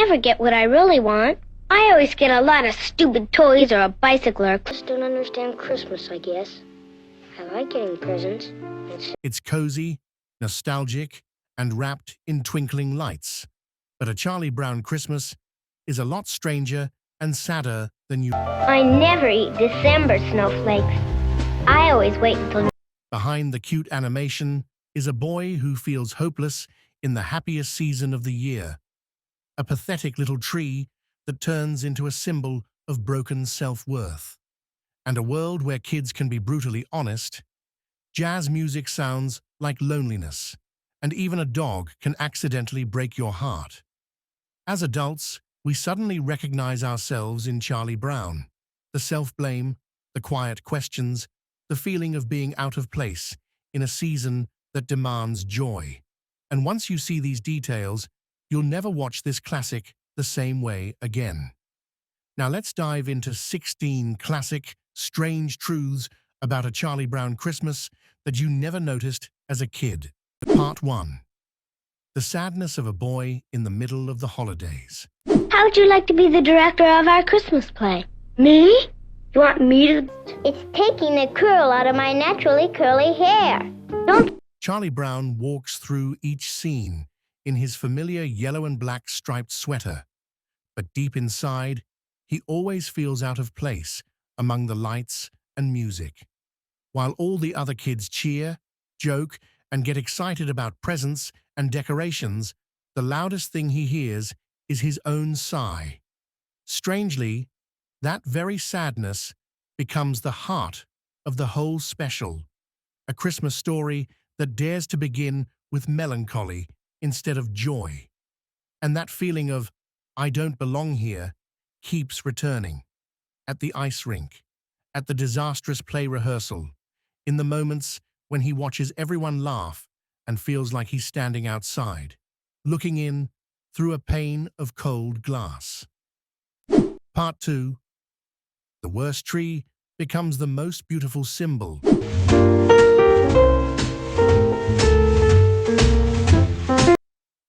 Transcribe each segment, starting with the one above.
never get what I really want. I always get a lot of stupid toys or a bicycle or... I just don't understand Christmas, I guess. I like getting presents. It's cozy, nostalgic, and wrapped in twinkling lights. But a Charlie Brown Christmas is a lot stranger and sadder than you. I never eat December snowflakes. I always wait until... Behind the cute animation is a boy who feels hopeless in the happiest season of the year. A pathetic little tree that turns into a symbol of broken self-worth. And a world where kids can be brutally honest. Jazz music sounds like loneliness, and even a dog can accidentally break your heart. As adults, we suddenly recognize ourselves in Charlie Brown. The self-blame, the quiet questions, the feeling of being out of place in a season that demands joy. And once you see these details, you'll never watch this classic the same way again. Now let's dive into 16 classic, strange truths about a Charlie Brown Christmas that you never noticed as a kid. Part 1. The sadness of a boy in the middle of the holidays. How would you like to be the director of our Christmas play? Me? You want me to... It's taking the curl out of my naturally curly hair. Don't... Charlie Brown walks through each scene in his familiar yellow and black striped sweater, but deep inside, he always feels out of place among the lights and music. While all the other kids cheer, joke, and get excited about presents and decorations, the loudest thing he hears is his own sigh. Strangely, that very sadness becomes the heart of the whole special, a Christmas story that dares to begin with melancholy instead of joy. And that feeling of, I don't belong here, keeps returning. At the ice rink, at the disastrous play rehearsal, in the moments when he watches everyone laugh and feels like he's standing outside, looking in through a pane of cold glass. Part 2. The worst tree becomes the most beautiful symbol.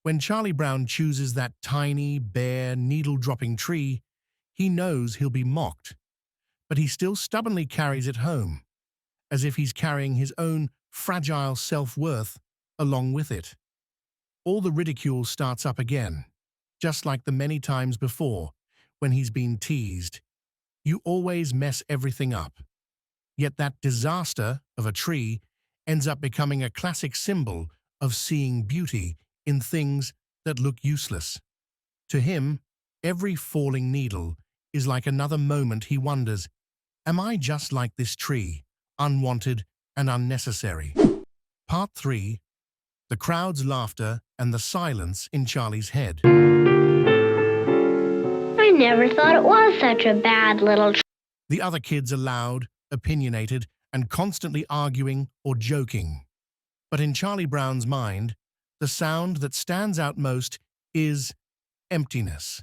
When Charlie Brown chooses that tiny, bare, needle-dropping tree, he knows he'll be mocked, but he still stubbornly carries it home, as if he's carrying his own fragile self-worth along with it. All the ridicule starts up again, just like the many times before when he's been teased. You always mess everything up. Yet that disaster of a tree ends up becoming a classic symbol of seeing beauty in things that look useless. To him, every falling needle is like another moment he wonders, am I just like this tree, unwanted and unnecessary? Part 3. The crowd's laughter and the silence in Charlie's head. I never thought it was such a bad little... The other kids are loud, opinionated, and constantly arguing or joking. But in Charlie Brown's mind, the sound that stands out most is emptiness.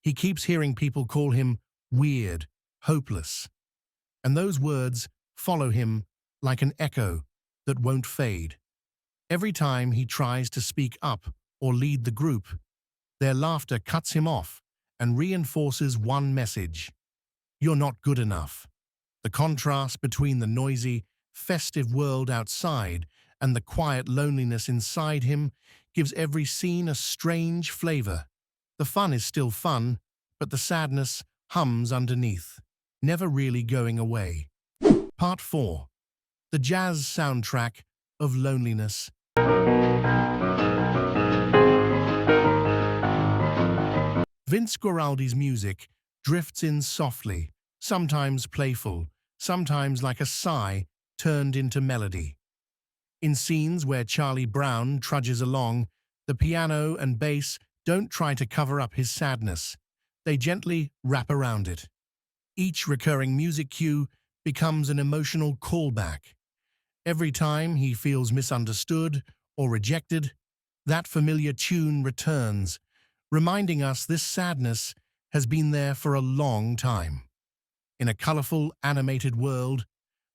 He keeps hearing people call him weird, hopeless. And those words follow him like an echo that won't fade. Every time he tries to speak up or lead the group, their laughter cuts him off and reinforces one message: you're not good enough. The contrast between the noisy, festive world outside and the quiet loneliness inside him gives every scene a strange flavor. The fun is still fun, but the sadness hums underneath, never really going away. Part 4. The jazz soundtrack of loneliness. Vince Guaraldi's music drifts in softly, sometimes playful, sometimes like a sigh turned into melody. In scenes where Charlie Brown trudges along, the piano and bass don't try to cover up his sadness. They gently wrap around it. Each recurring music cue becomes an emotional callback. Every time he feels misunderstood or rejected, that familiar tune returns, reminding us this sadness has been there for a long time. In a colorful, animated world,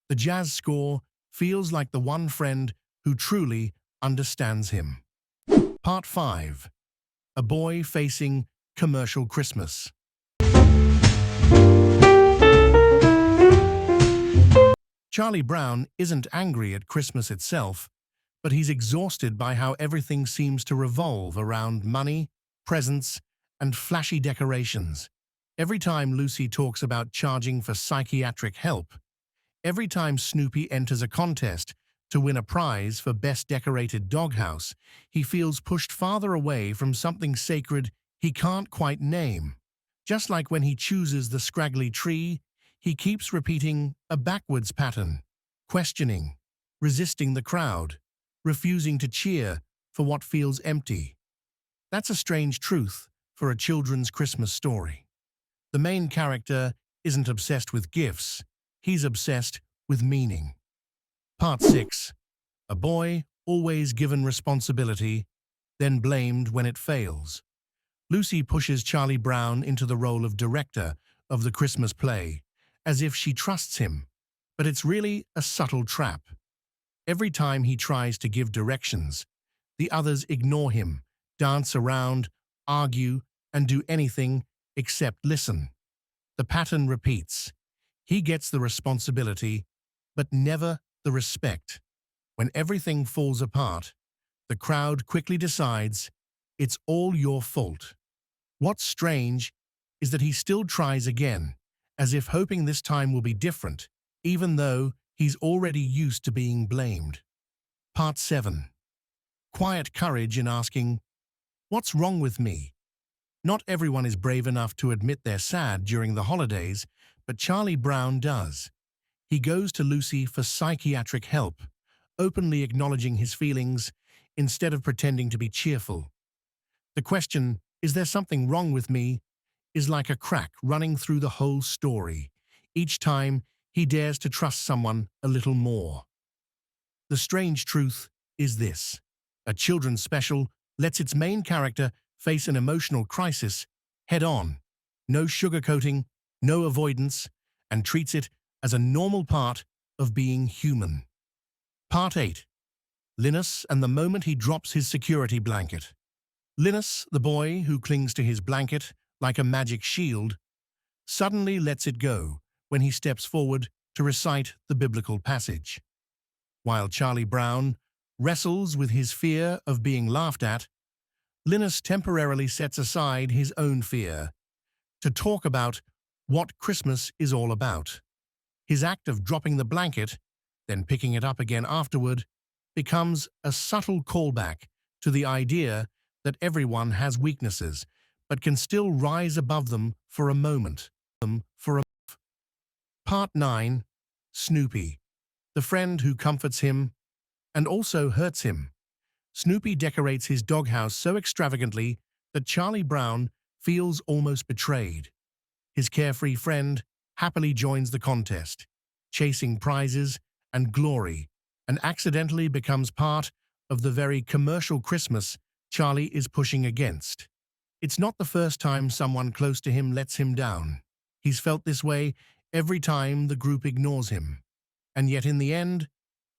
the jazz score feels like the one friend who truly understands him. Part 5. A boy facing commercial Christmas. Charlie Brown isn't angry at Christmas itself, but he's exhausted by how everything seems to revolve around money, presents, and flashy decorations. Every time Lucy talks about charging for psychiatric help, every time Snoopy enters a contest to win a prize for Best Decorated Doghouse, he feels pushed farther away from something sacred he can't quite name. Just like when he chooses the scraggly tree, he keeps repeating a backwards pattern, questioning, resisting the crowd, refusing to cheer for what feels empty. That's a strange truth for a children's Christmas story. The main character isn't obsessed with gifts, he's obsessed with meaning. Part 6. A boy always given responsibility, then blamed when it fails. Lucy pushes Charlie Brown into the role of director of the Christmas play, as if she trusts him, but it's really a subtle trap. Every time he tries to give directions, the others ignore him, dance around, argue, and do anything except listen. The pattern repeats. He gets the responsibility, but never the respect. When everything falls apart, the crowd quickly decides it's all your fault. What's strange is that he still tries again, as if hoping this time will be different, even though he's already used to being blamed. Part 7. Quiet courage in asking, "What's wrong with me?" Not everyone is brave enough to admit they're sad during the holidays, but Charlie Brown does. He goes to Lucy for psychiatric help, openly acknowledging his feelings instead of pretending to be cheerful. The question, "Is there something wrong with me?" is like a crack running through the whole story, each time he dares to trust someone a little more. The strange truth is this: a children's special lets its main character face an emotional crisis head-on, no sugarcoating, no avoidance, and treats it as a normal part of being human. Part 8. Linus and the moment he drops his security blanket. Linus, the boy who clings to his blanket like a magic shield, suddenly lets it go when he steps forward to recite the biblical passage. While Charlie Brown wrestles with his fear of being laughed at, Linus temporarily sets aside his own fear to talk about what Christmas is all about. His act of dropping the blanket, then picking it up again afterward, becomes a subtle callback to the idea that everyone has weaknesses, but can still rise above them for a moment. Part 9. Snoopy, the friend who comforts him and also hurts him. Snoopy decorates his doghouse so extravagantly that Charlie Brown feels almost betrayed. His carefree friend happily joins the contest, chasing prizes and glory, and accidentally becomes part of the very commercial Christmas Charlie is pushing against. It's not the first time someone close to him lets him down. He's felt this way every time the group ignores him. And yet in the end,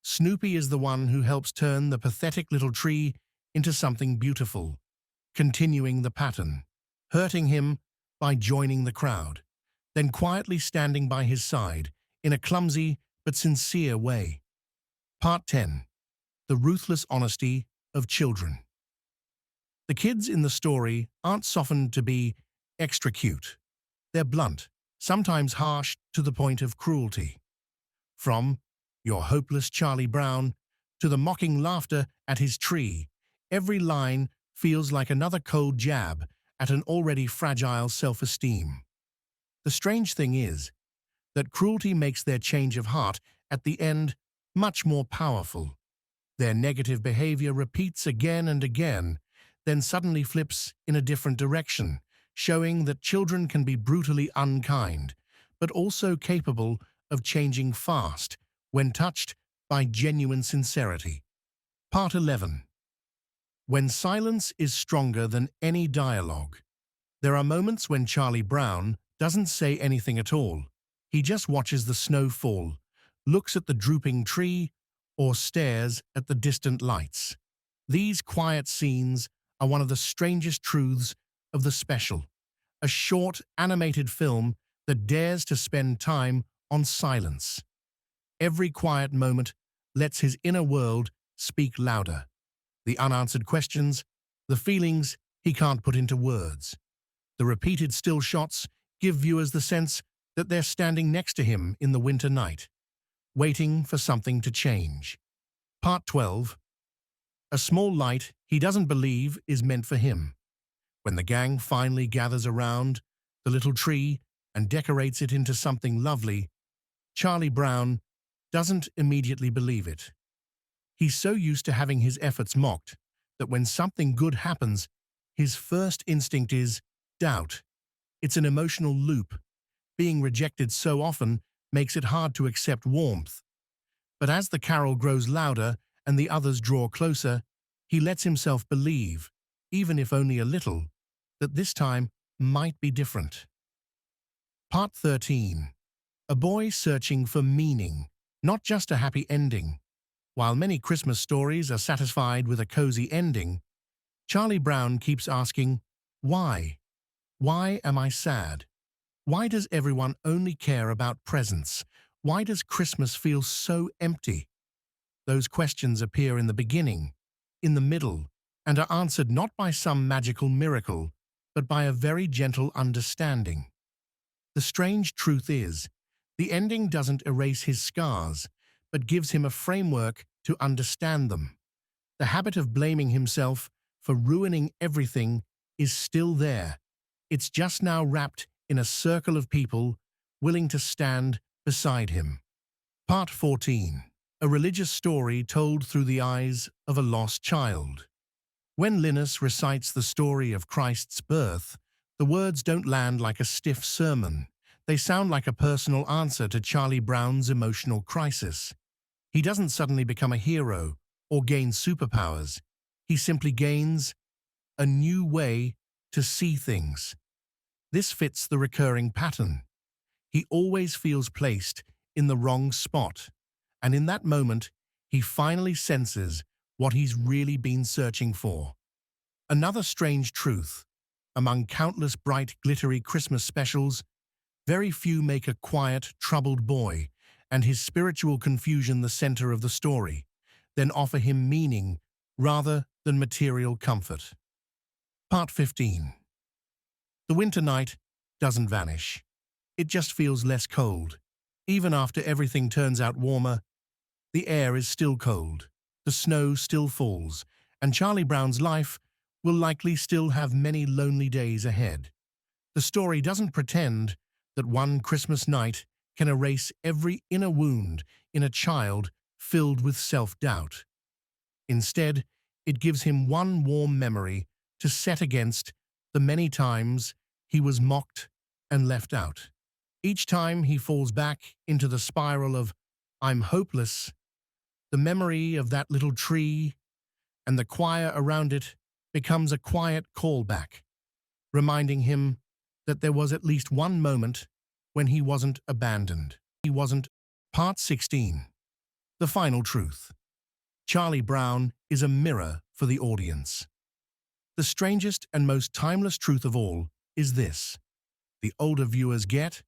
Snoopy is the one who helps turn the pathetic little tree into something beautiful, continuing the pattern, hurting him by joining the crowd, then quietly standing by his side in a clumsy but sincere way. Part 10. The ruthless honesty of children. The kids in the story aren't softened to be extra cute. They're blunt, sometimes harsh to the point of cruelty. From "You're hopeless, Charlie Brown" to the mocking laughter at his tree, every line feels like another cold jab at an already fragile self-esteem. The strange thing is that cruelty makes their change of heart at the end much more powerful. Their negative behavior repeats again and again, then suddenly flips in a different direction, showing that children can be brutally unkind, but also capable of changing fast when touched by genuine sincerity. Part 11. When silence is stronger than any dialogue. There are moments when Charlie Brown doesn't say anything at all. He just watches the snow fall, looks at the drooping tree, or stares at the distant lights. These quiet scenes are one of the strangest truths of the special. a short animated film that dares to spend time on silence. Every quiet moment lets his inner world speak louder. The unanswered questions, the feelings he can't put into words. The repeated still shots give viewers the sense that they're standing next to him in the winter night, waiting for something to change. Part 12. A small light he doesn't believe is meant for him. When the gang finally gathers around the little tree and decorates it into something lovely, Charlie Brown doesn't immediately believe it. He's so used to having his efforts mocked that when something good happens, his first instinct is doubt. It's an emotional loop. Being rejected so often makes it hard to accept warmth. But as the carol grows louder and the others draw closer, he lets himself believe, even if only a little, that this time might be different. Part 13. A boy searching for meaning, not just a happy ending. While many Christmas stories are satisfied with a cozy ending, Charlie Brown keeps asking, why? Why am I sad? Why does everyone only care about presents? Why does Christmas feel so empty? Those questions appear in the beginning, in the middle, and are answered not by some magical miracle, but by a very gentle understanding. The strange truth is, the ending doesn't erase his scars, but gives him a framework to understand them. The habit of blaming himself for ruining everything is still there. It's just now wrapped in a circle of people willing to stand beside him. Part 14. A religious story told through the eyes of a lost child. When Linus recites the story of Christ's birth, the words don't land like a stiff sermon. They sound like a personal answer to Charlie Brown's emotional crisis. He doesn't suddenly become a hero or gain superpowers. He simply gains a new way to see things. This fits the recurring pattern. He always feels placed in the wrong spot, and in that moment, he finally senses what he's really been searching for. Another strange truth. Among countless bright, glittery Christmas specials, very few make a quiet, troubled boy and his spiritual confusion the center of the story, then offer him meaning rather than material comfort. Part 15. The winter night doesn't vanish. It just feels less cold. Even after everything turns out warmer, the air is still cold, the snow still falls, and Charlie Brown's life will likely still have many lonely days ahead. The story doesn't pretend that one Christmas night can erase every inner wound in a child filled with self-doubt. Instead, it gives him one warm memory to set against the many times he was mocked and left out. Each time he falls back into the spiral of "I'm hopeless," the memory of that little tree and the choir around it becomes a quiet callback, reminding him that there was at least one moment when he wasn't abandoned. He wasn't. Part 16. The final truth. Charlie Brown is a mirror for the audience. The strangest and most timeless truth of all is this: the older viewers get,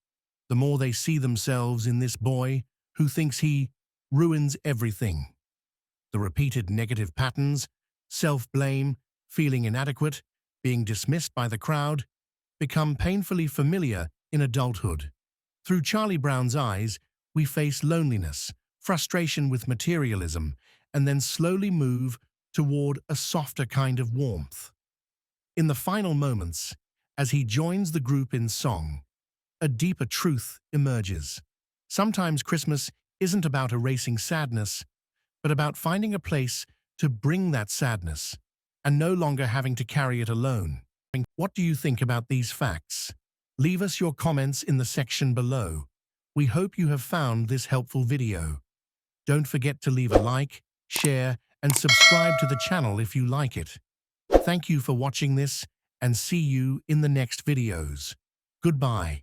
the more they see themselves in this boy who thinks he ruins everything. The repeated negative patterns, self-blame, feeling inadequate, being dismissed by the crowd, become painfully familiar in adulthood. Through Charlie Brown's eyes, we face loneliness, frustration with materialism, and then slowly move toward a softer kind of warmth. In the final moments, as he joins the group in song, a deeper truth emerges. Sometimes Christmas isn't about erasing sadness, but about finding a place to bring that sadness and no longer having to carry it alone. What do you think about these facts? Leave us your comments in the section below. We hope you have found this helpful video. Don't forget to leave a like, share, and subscribe to the channel if you like it. Thank you for watching this, and see you in the next videos. Goodbye.